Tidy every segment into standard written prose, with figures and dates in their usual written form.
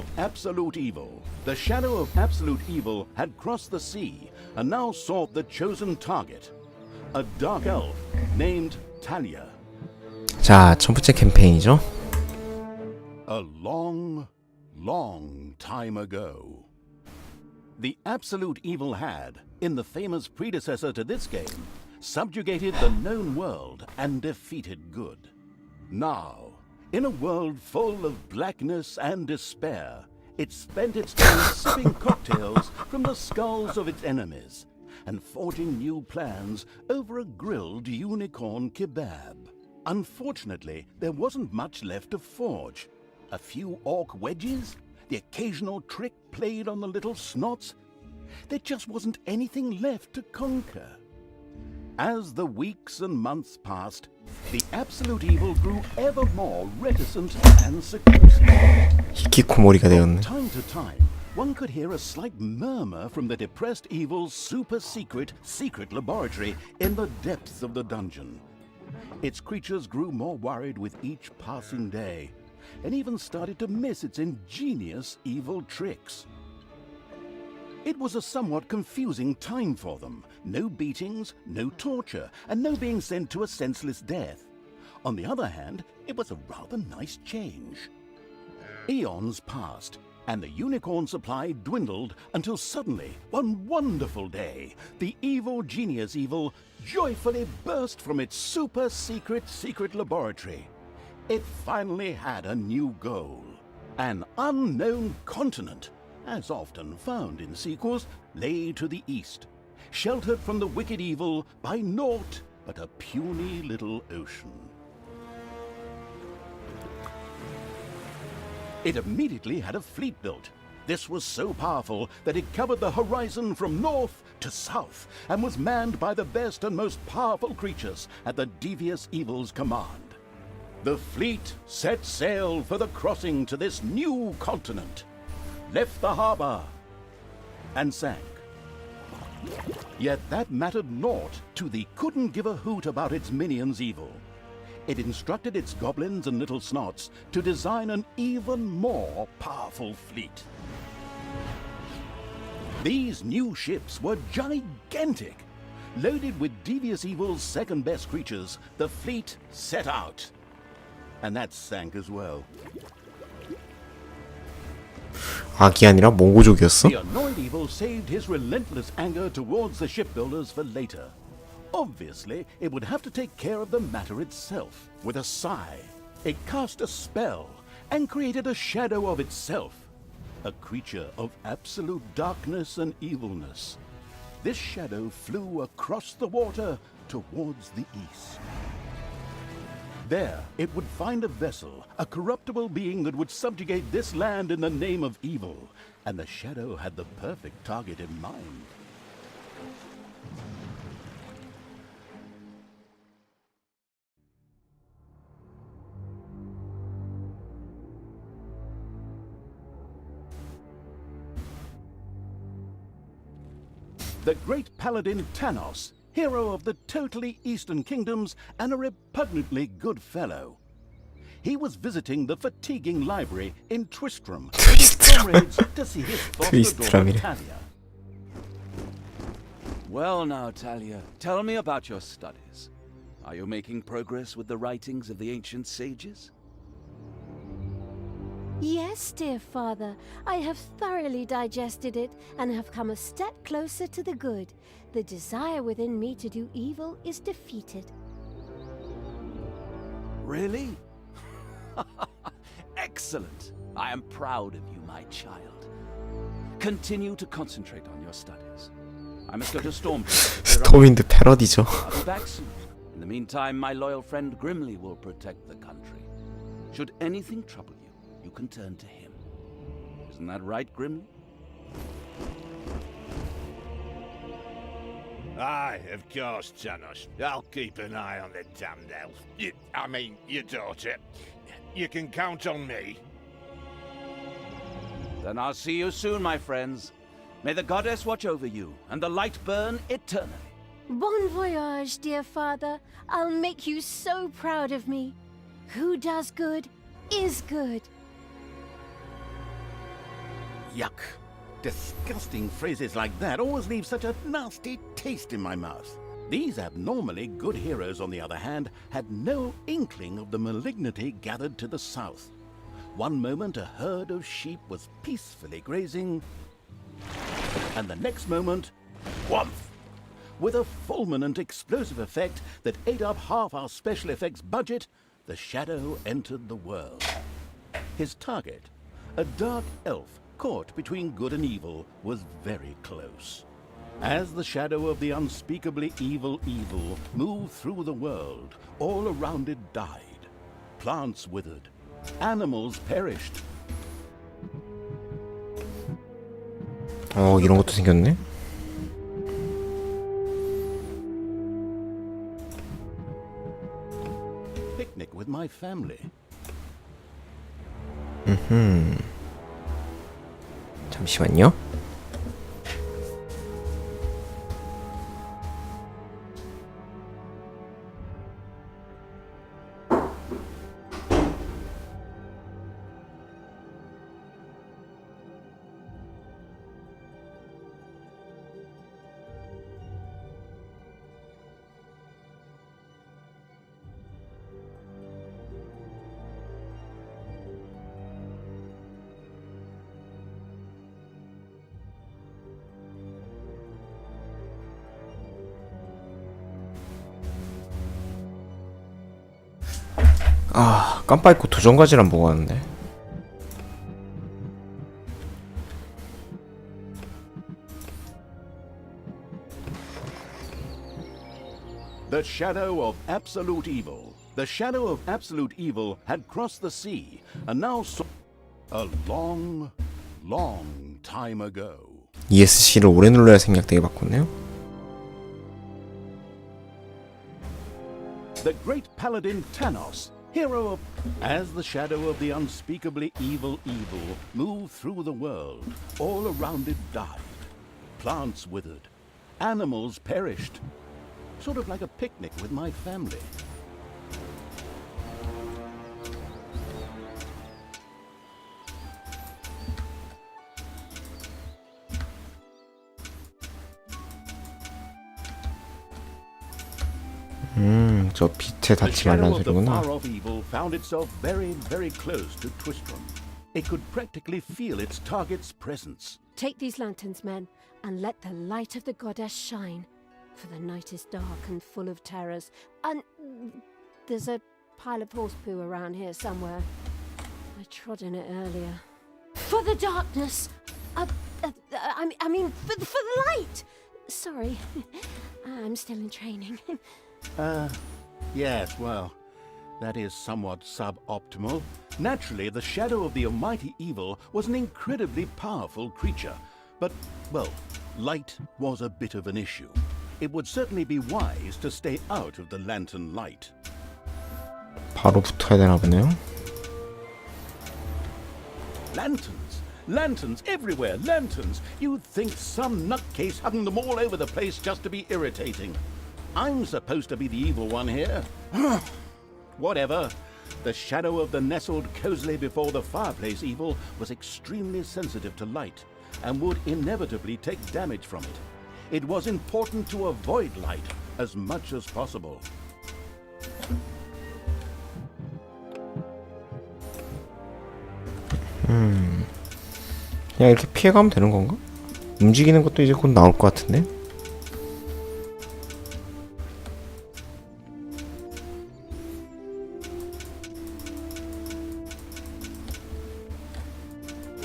of absolute evil. The shadow of absolute evil had crossed the sea and now sought the chosen target, a dark elf named Talia. 자, 첫 번째 캠페인이죠. A long, long time ago, the absolute evil had, in the famous predecessor to this game, subjugated the known world and defeated good. Now, in a world full of blackness and despair, it spent its days sipping cocktails from the skulls of its enemies and forging new plans over a grilled unicorn kebab. Unfortunately, there wasn't much left to forge. A few orc wedges, the occasional trick played on the little snots. There just wasn't anything left to conquer. As the weeks and months passed, the absolute evil grew ever more reticent and seclusive. 히키코모리가 되었네. From time to time, one could hear a slight murmur from the depressed evil's super-secret laboratory in the depths of the dungeon. Its creatures grew more worried with each passing day, and even started to miss its ingenious evil tricks. It was a somewhat confusing time for them. No beatings, no torture, and no being sent to a senseless death. On the other hand, it was a rather nice change. Eons passed, and the unicorn supply dwindled until suddenly, one wonderful day, the evil genius evil joyfully burst from its super-secret laboratory. It finally had a new goal. An unknown continent, as often found in sequels, lay to the east, sheltered from the wicked evil by naught but a puny little ocean. It immediately had a fleet built. This was so powerful that it covered the horizon from north to south and was manned by the best and most powerful creatures at the devious evil's command. The fleet set sail for the crossing to this new continent, left the harbor, and sank. Yet that mattered naught to the couldn't give a hoot about its minions' evil. It instructed its goblins and little snots to design an even more powerful fleet. These new ships were gigantic. Loaded with devious evil's second-best creatures, the fleet set out. And that sank as well. 악이 아니라 몽고족이었어? The annoyed evil saved his relentless anger towards the shipbuilders for later. Obviously, it would have to take care of the matter itself. With a sigh, it cast a spell and created a shadow of itself, a creature of absolute darkness and evilness. This shadow flew across the water towards the east. There, it would find a vessel, a corruptible being that would subjugate this land in the name of evil, and the shadow had the perfect target in mind. The great paladin Tanos, hero of the totally Eastern Kingdoms and a repugnantly good fellow. He was visiting the fatiguing library in Twistram with his comrades to see his foster daughter Talia. Well now, Talia, tell me about your studies. Are you making progress with the writings of the ancient sages? Yes, dear father, I have thoroughly digested it and have come a step closer to the good. The desire within me to do evil is defeated. Really? Excellent. I am proud of you, my child. Continue to concentrate on your studies. I must go to Storm. 스톰윈드 패러디죠. I'll be back soon. In the meantime, my loyal friend Grimly will protect the country. Should anything trouble you, you can turn to him. Isn't that right, Grimly? Aye, of course, Tanos. I'll keep an eye on the damned elf. Your daughter. You can count on me. Then I'll see you soon, my friends. May the goddess watch over you, and the light burn eternally. Bon voyage, dear father. I'll make you so proud of me. Who does good is good. Yuck. Disgusting phrases like that always leave such a nasty taste in my mouth. These abnormally good heroes, on the other hand, had no inkling of the malignity gathered to the south. One moment a herd of sheep was peacefully grazing, and the next moment, whomp! With a fulminant explosive effect that ate up half our special effects budget, the shadow entered the world. His target, a dark elf caught between good and evil, was very close. As the shadow of the unspeakably evil moved through the world, all around it died. Plants withered. Animals perished. 이런 것도 생겼네. Picnic with my family. 잠시만요. 깜빡 잊고 도전과제란 보고 왔는데. The shadow of absolute evil. The shadow of absolute evil had crossed the sea, and now a long, long time ago. ESC를 오래 눌러야 생략되게 바꿨네요. The great paladin Tanos, hero of... As the shadow of the unspeakably evil moved through the world, all around it died. Plants withered. Animals perished. Sort of like a picnic with my family. 저 빛에 The 닿지 shadow 말라는 of the 소리구나. far-off evil found itself very, very close to Twistrom. It could practically feel its target's presence. Take these lanterns, men, and let the light of the goddess shine. For the night is dark and full of terrors. And there's a pile of horse poo around here somewhere. I trod in it earlier. For the darkness! I mean, for the light! Sorry, I'm still in training. Yes, well, that is somewhat suboptimal. Naturally, the shadow of the almighty evil was an incredibly powerful creature. But, well, light was a bit of an issue. It would certainly be wise to stay out of the lantern light. 바로 붙어야 되나 보네요. Lanterns! Lanterns everywhere! Lanterns! You'd think some nutcase hung them all over the place just to be irritating. I'm supposed to be the evil one here. Whatever. The shadow of the nestled cozily before the fireplace evil was extremely sensitive to light and would inevitably take damage from it. It was important to avoid light as much as possible. 그냥 이렇게 피해가면 되는 건가? 움직이는 것도 이제 곧 나올 것 같은데?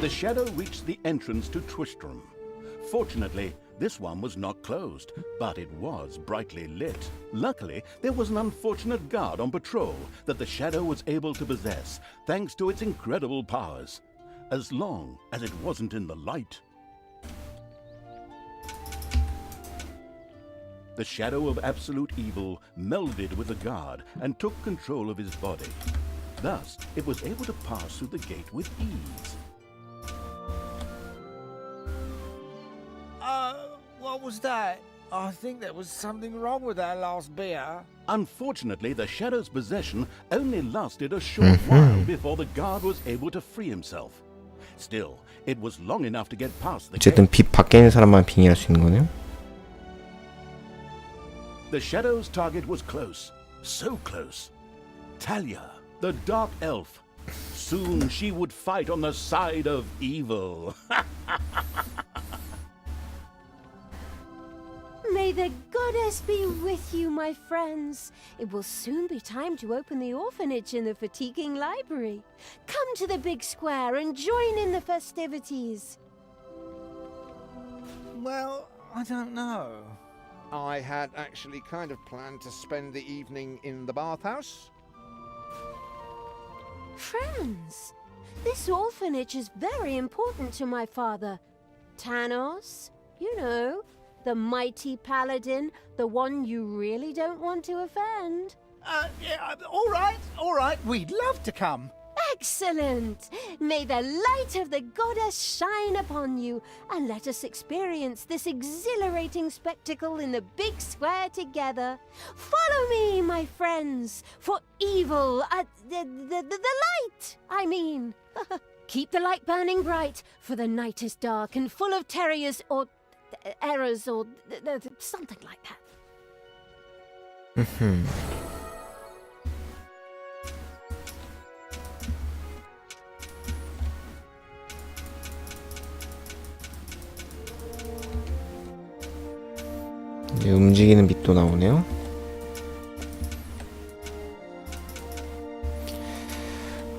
The shadow reached the entrance to Twistrom. Fortunately, this one was not closed, but it was brightly lit. Luckily, there was an unfortunate guard on patrol that the shadow was able to possess, thanks to its incredible powers. As long as it wasn't in the light. The shadow of absolute evil melded with the guard and took control of his body. Thus, it was able to pass through the gate with ease. What was that? I think there was something wrong with that last beer. Unfortunately, the shadow's possession only lasted a short while before the guard was able to free himself. Still, it was long enough to get past the 어쨌든 gate. 빛 밖에 있는 사람만 빙의할 수 있는 거네요. The Shadow's target was close. So close. Talia, the Dark Elf. Soon she would fight on the side of evil. May the goddess be with you, my friends. It will soon be time to open the orphanage in the fatiguing library. Come to the big square and join in the festivities. Well, I don't know. I had actually kind of planned to spend the evening in the bathhouse. Friends, this orphanage is very important to my father. Tanos, you know, the mighty paladin, the one you really don't want to offend. Yeah, all right. We'd love to come. Excellent! May the light of the goddess shine upon you, and let us experience this exhilarating spectacle in the big square together. Follow me, my friends, for evil, the light, I mean. Keep the light burning bright, for the night is dark and full of terrors or errors or something like that. 이제 움직이는 빛도 나오네요.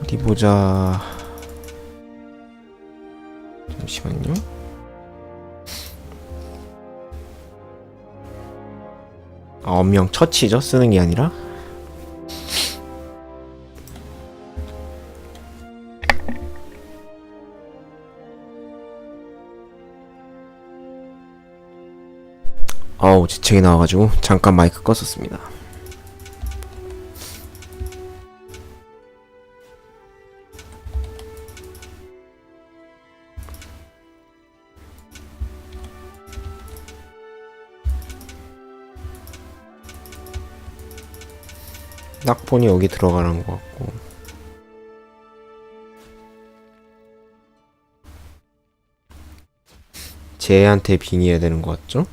어디 보자. 잠시만요. 엄명 처치죠? 쓰는 게 아니라. 지책이 나와가지고 잠깐 마이크 껐었습니다. 딱 보니 여기 들어가는 것 같고. 쟤한테 빙의해야 되는 것 같죠?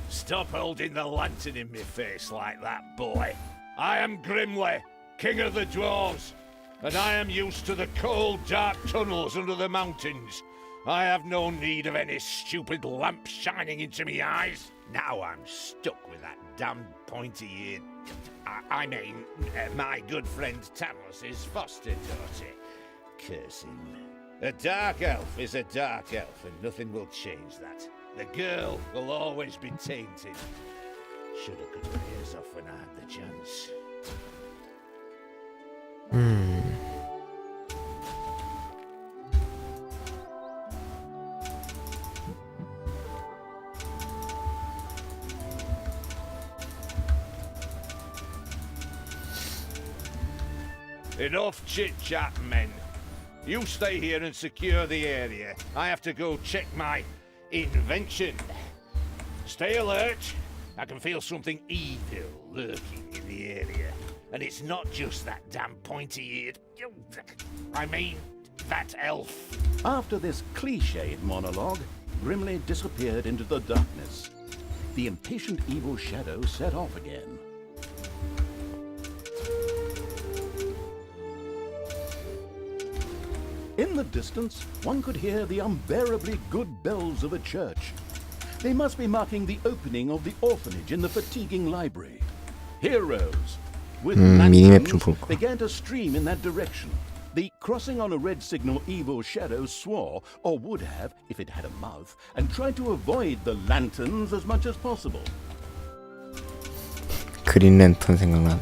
Stop holding the lantern in my face like that, boy. I am Grimly, king of the dwarves, and I am used to the cold, dark tunnels under the mountains. I have no need of any stupid lamp shining into me eyes. Now I'm stuck with that damned pointy-eared... I mean, my good friend Tanos' foster daughter. Curse him. A dark elf is a dark elf, and nothing will change that. The girl will always be tainted. Shoulda cut her ears off when I had the chance. Enough chit-chat, men. You stay here and secure the area. I have to go check my invention. Stay alert. I can feel something evil lurking in the area. And it's not just that damn pointy-eared... I mean, that elf. After this cliched monologue, Grimly disappeared into the darkness. The impatient evil shadow set off again. In the distance, one could hear the unbearably good bells of a church. They must be marking the opening of the orphanage in the fatiguing library. Heroes with 미니맵 좀 lanterns 볼까? began to stream in that direction. The crossing on a red signal evil shadow swore, or would have if it had a mouth, and tried to avoid the lanterns as much as possible. 그린 랜턴 생각나네.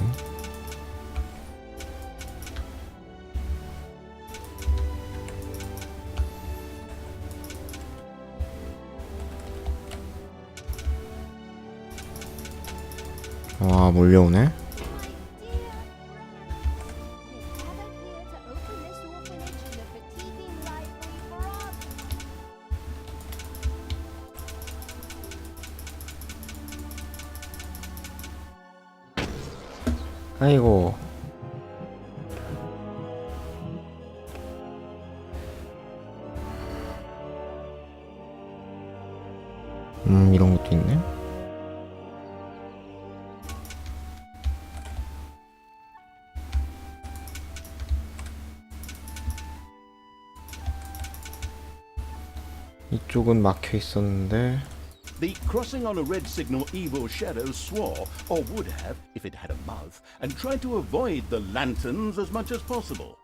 와, 몰려오네. 아이고. 이런 것도 있네. 이쪽은 막혀 있었는데. The crossing on a red signal evil shadow swore, or would have if it had a mouth, and tried to avoid the lanterns as much as possible.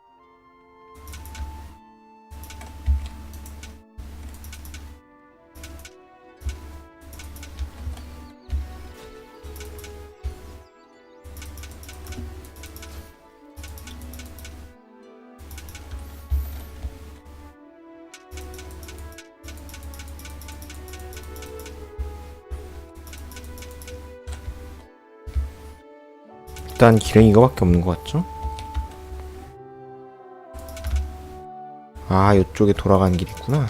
일단 길은 이거밖에 없는 것 같죠? 아, 이쪽에 돌아가는 길이 있구나.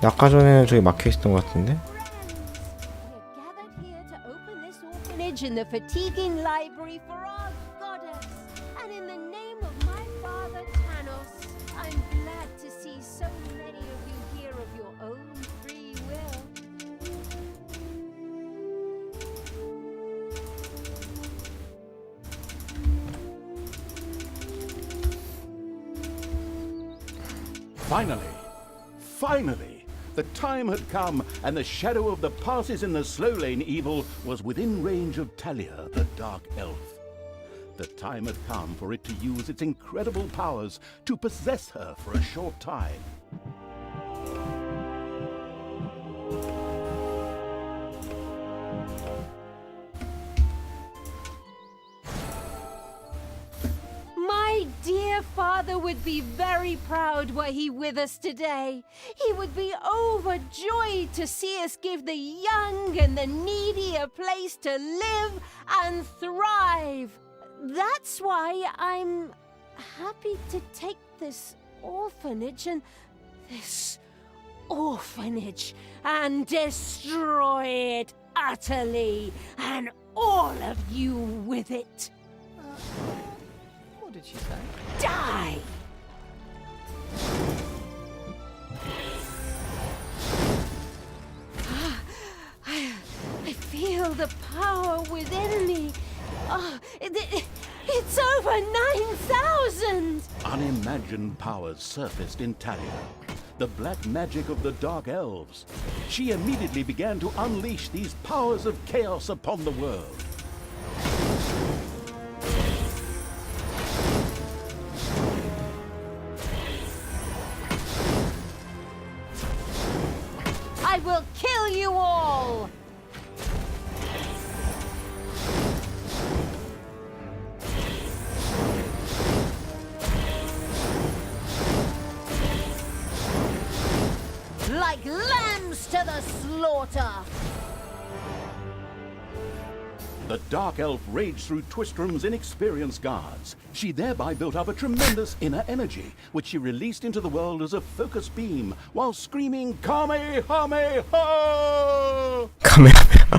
아까 전에 저기 막혀 있었던 것 같은데. We're gathered here to open this orphanage in the fatiguing library for our goddess, and in the name of my father Tanos, I'm glad to see so many of you here of your own free will. Finally, the time had come, and the shadow of the passes in the slow lane evil was within range of Talia, the Dark Elf. The time had come for it to use its incredible powers to possess her for a short time. My dear father would be very proud were he with us today. He would be overjoyed to see us give the young and the needy a place to live and thrive. That's why I'm happy to take this orphanage and destroy it utterly, and all of you with it. What did she say? Die! I feel the power within me. Oh, it's over 9,000! Unimagined powers surfaced in Talia. The black magic of the Dark Elves. She immediately began to unleash these powers of chaos upon the world. I will kill you all! Like lambs to the slaughter! The Dark Elf raged through Twistrom's inexperienced guards. She thereby built up a tremendous inner energy, which she released into the world as a focused beam, while screaming, Kamehameha!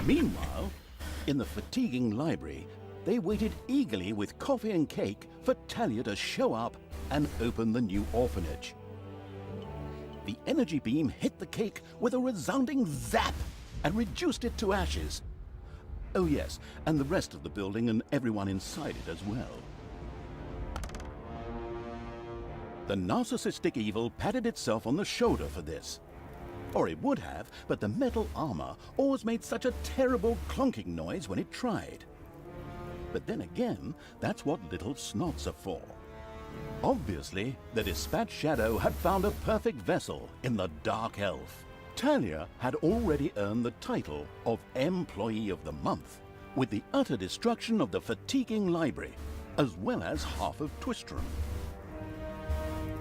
Meanwhile, in the fatiguing library, they waited eagerly with coffee and cake for Talia to show up and open the new orphanage. The energy beam hit the cake with a resounding zap and reduced it to ashes. Oh yes, and the rest of the building and everyone inside it as well. The narcissistic evil patted itself on the shoulder for this. Or it would have, but the metal armor always made such a terrible clonking noise when it tried. But then again, that's what little snots are for. Obviously, the Dispatch Shadow had found a perfect vessel in the Dark Elf. Talia had already earned the title of Employee of the Month, with the utter destruction of the fatiguing library, as well as half of Twistrom.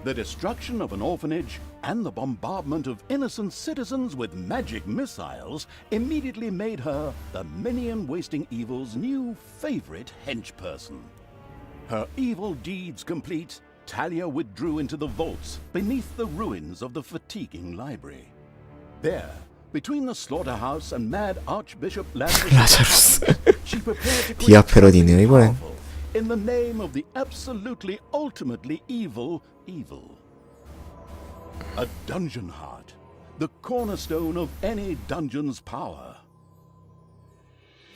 The destruction of an orphanage and the bombardment of innocent citizens with magic missiles immediately made her the minion-wasting evil's new favorite henchperson. Her evil deeds complete, Talia withdrew into the vaults beneath the ruins of the fatiguing library. There, between the slaughterhouse and mad Archbishop Lazarus, 라자루스. she prepared to 디아 create 패러디네요, something 이번엔. powerful in the name of the absolutely ultimately evil. A dungeon heart, the cornerstone of any dungeon's power.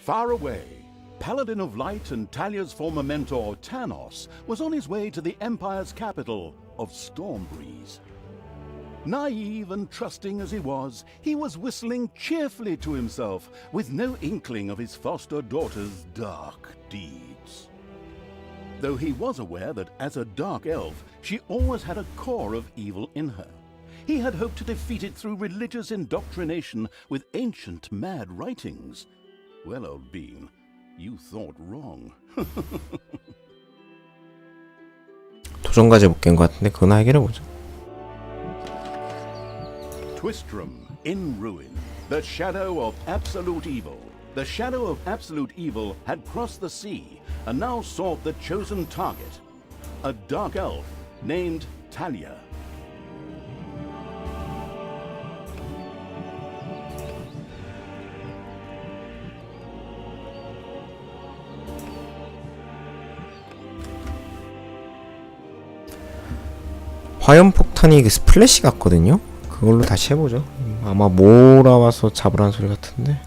Far away, Paladin of Light and Talia's former mentor, Tanos, was on his way to the Empire's capital of Stormbreeze. Naive and trusting as he was whistling cheerfully to himself, with no inkling of his foster daughter's dark deeds. Though he was aware that as a dark elf, she always had a core of evil in her. He had hoped to defeat it through religious indoctrination with ancient mad writings. Well, old bean, you thought wrong. 도전까지 못 깬 것 같은데 그거나 해결해보자. Twistram in ruin, the shadow of absolute evil. The shadow of absolute evil had crossed the sea and now sought the chosen target, a dark elf named Talia. 화염폭탄이 그 스플래시 같거든요? 그걸로 다시 해보죠. 아마 몰아와서 잡으라는 소리 같은데.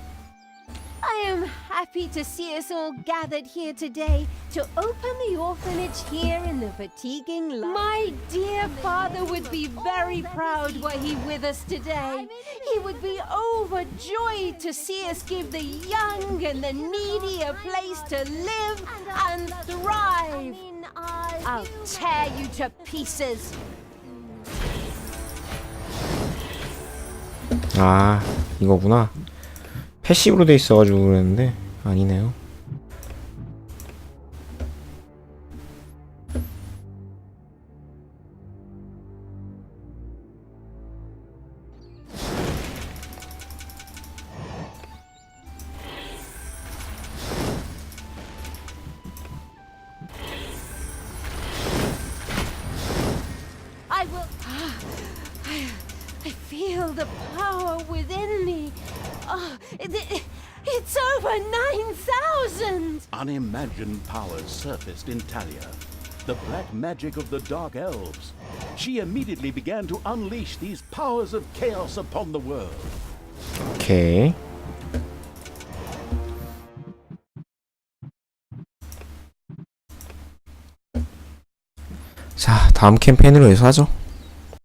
I am happy to see us all gathered here today to open the orphanage here in the fatiguing light. My dear father would be very proud were he with us today. He would be overjoyed to see us give the young and the needy a place to live and thrive. I'll tear you to pieces. 아, 이거구나. 패시브로 돼 있어가지고 그랬는데 아니네요. I will. I feel the power within me. It's over 9,000! Unimagined powers surfaced in Talia, the black magic of the Dark Elves. She immediately began to unleash these powers of chaos upon the world. 오케이. 자, 다음 캠페인으로 해서 하죠.